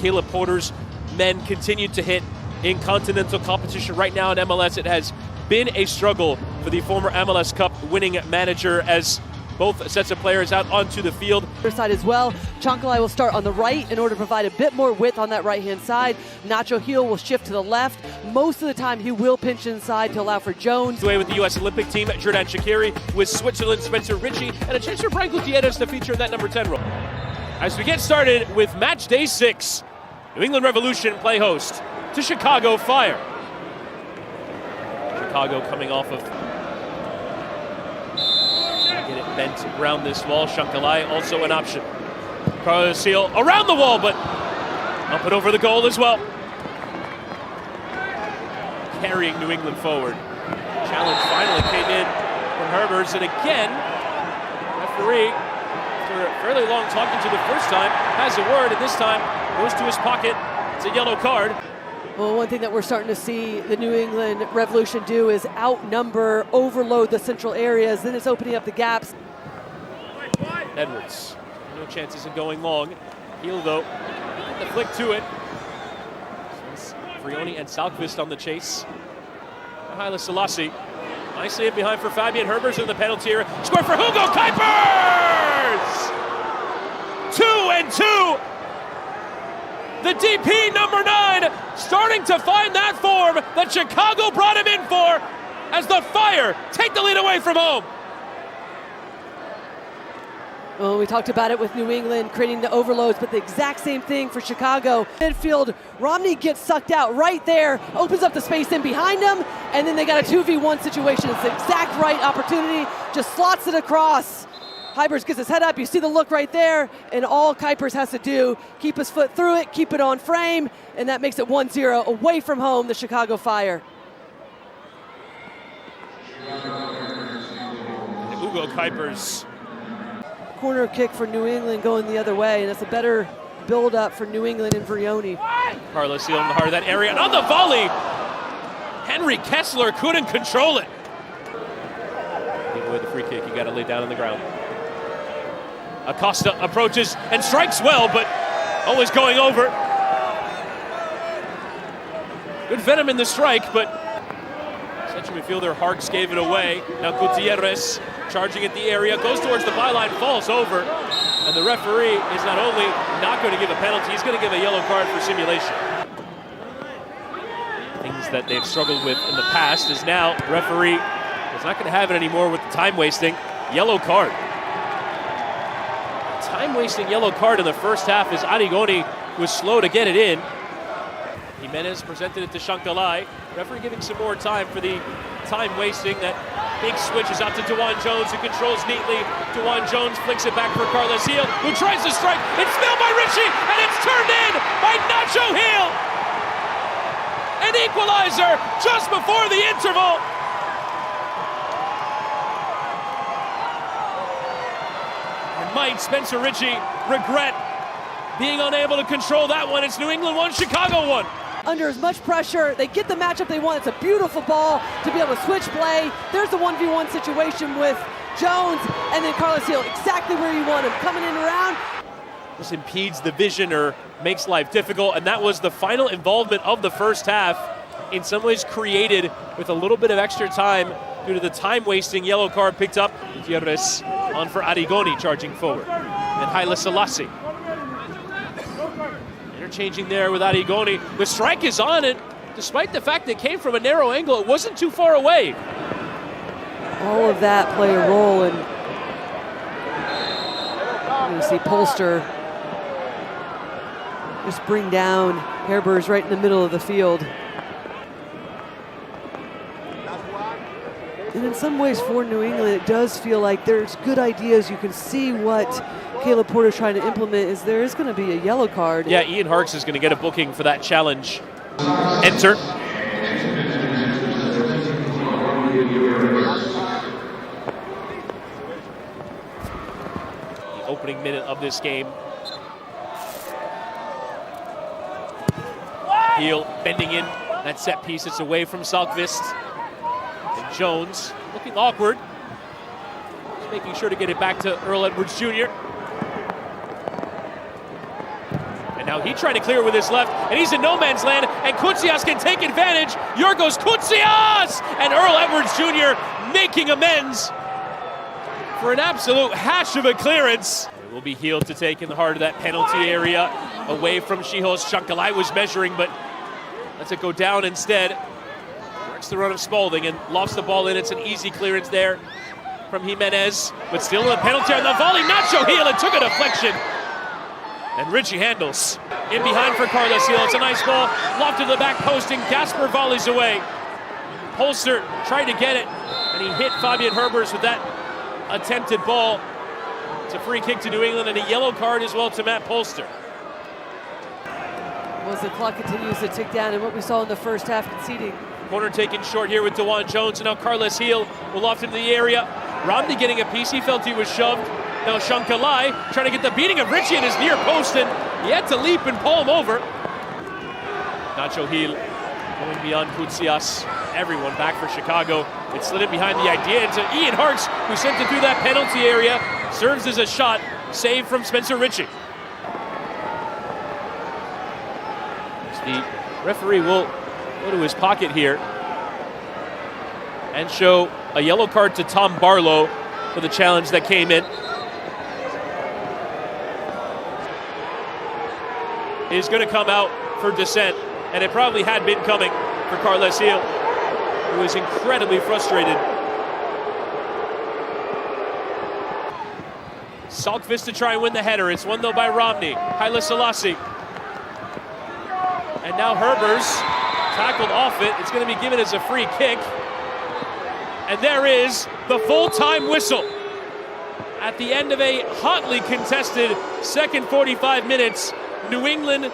Caleb Porter's men continued to hit in continental competition. Right now in MLS, it has been a struggle for the former MLS Cup winning manager as both sets of players out onto the field. Side as well. Chancalay will start on the right in order to provide a bit more width on that right-hand side. Nacho Gil will shift to the left. Most of the time, he will pinch inside to allow for Jones. Away with the U.S. Olympic team, Jordan Shaqiri, with Switzerland, Spencer Ritchie, and a chance for Brian Gutierrez to feature in that number 10 role. As we get started with match day 6, New England Revolution play host to Chicago Fire. Chicago coming off of get it bent around this wall. Chancalay also an option. Carlos Gil around the wall, but up and over the goal as well. Carrying New England forward. Challenge finally came in from Herbers, and again, referee, after a fairly long talking to the first time, has a word, and this time goes to his pocket. It's a yellow card. Well, one thing that we're starting to see the New England Revolution do is outnumber, overload the central areas, then it's opening up the gaps. Edwards, no chances of going long. Gil, though, the flick to it. Frioni and Salkvist on the chase. Haile Selassie, nicely in behind for Fabian Herbers in the penalty area. Score for Hugo Kuipers! 2-2. The DP number 9 starting to find that form that Chicago brought him in for as the Fire take the lead away from home. Well, we talked about it with New England creating the overloads, but the exact same thing for Chicago. Midfield, Romney gets sucked out right there, opens up the space in behind him, and then they got a 2v1 situation. It's the exact right opportunity, just slots it across. Kuipers gets his head up, you see the look right there, and all Kuipers has to do, keep his foot through it, keep it on frame, and that makes it 1-0 away from home, the Chicago Fire. And Hugo Kuipers. Corner kick for New England going the other way, and that's a better build-up for New England and Frioni. Carlos Gil in the heart of that area, and on the volley, Henry Kessler couldn't control it. Give away the free kick, you got to lay down on the ground. Acosta approaches and strikes well, but always going over. Good venom in the strike, but central midfielder Harks gave it away. Now Gutierrez charging at the area, goes towards the byline, falls over, and the referee is not only not going to give a penalty, he's going to give a yellow card for simulation. Things that they've struggled with in the past is now the referee is not going to have it anymore with the time wasting. Yellow card. Time-wasting yellow card in the first half as Arrigoni was slow to get it in. Jimenez presented it to Chancalay. Referee giving some more time for the time-wasting. That big switch is out to Dewan Jones, who controls neatly. Dewan Jones flicks it back for Carlos Gil, who tries to strike. It's spilled by Ritchie, and it's turned in by Nacho Gil. An equalizer just before the interval. Might Spencer Ritchie regret being unable to control that one. It's New England 1, Chicago 1. Under as much pressure, they get the matchup they want. It's a beautiful ball to be able to switch play. There's the 1v1 situation with Jones, and then Carlos Gil exactly where you want him, coming in around. This impedes the vision or makes life difficult, and that was the final involvement of the first half. In some ways created with a little bit of extra time due to the time-wasting yellow card picked up. Gutierrez on for Arrigoni charging forward. And Haile Selassie. Interchanging there with Arrigoni. The strike is on it. Despite the fact that it came from a narrow angle, it wasn't too far away. All of that play a role in, you see Polster just bring down Herbers right in the middle of the field. And in some ways for New England, it does feel like there's good ideas. You can see what Caleb Porter's trying to implement is there is going to be a yellow card. Yeah, Ian Harks is going to get a booking for that challenge. Enter. The opening minute of this game. Gil bending in that set piece. It's away from Salkvist. And Jones looking awkward. Just making sure to get it back to Earl Edwards Jr. And Now he tried to clear with his left, and he's in no man's land, and Kutsias can take advantage. Yorgos Kutsias! And Earl Edwards Jr. making amends for an absolute hash of a clearance. It will be Gil to take in the heart of that penalty area, away from Shihos. Shankalai was measuring, but lets it go down instead. Works the run of Spalding and lofts the ball in. It's an easy clearance there from Jimenez, but still a penalty on the volley. Nacho Gil, and took a deflection. And Richie handles. In behind for Carlos Gil. It's a nice ball. Lofted to the back post, and Gasper volleys away. Polster tried to get it, and he hit Fabian Herbers with that attempted ball. It's a free kick to New England, and a yellow card as well to Matt Polster. Well, as the clock continues to tick down, and what we saw in the first half conceding. Corner taken short here with DeJuan Jones, and now Carlos Gil will loft into the area. Romney getting a piece. He felt he was shoved. Now Shankalai trying to get the beating of Richie in his near post, and he had to leap and pull him over. Nacho Gil going beyond Kutsias. Everyone back for Chicago. It slid in behind the idea into Ian Hartz, who sent it through that penalty area. Serves as a shot. Save from Spencer Richie. The referee will go to his pocket here and show a yellow card to Tom Barlow for the challenge that came in. Is going to come out for dissent, and it probably had been coming for Carlos Gil, who was incredibly frustrated. Salkvist to try and win the header. It's won though by Romney. Haile Selassie. And now Herbers tackled off it. It's going to be given as a free kick. And there is the full-time whistle at the end of a hotly contested second 45 minutes. New England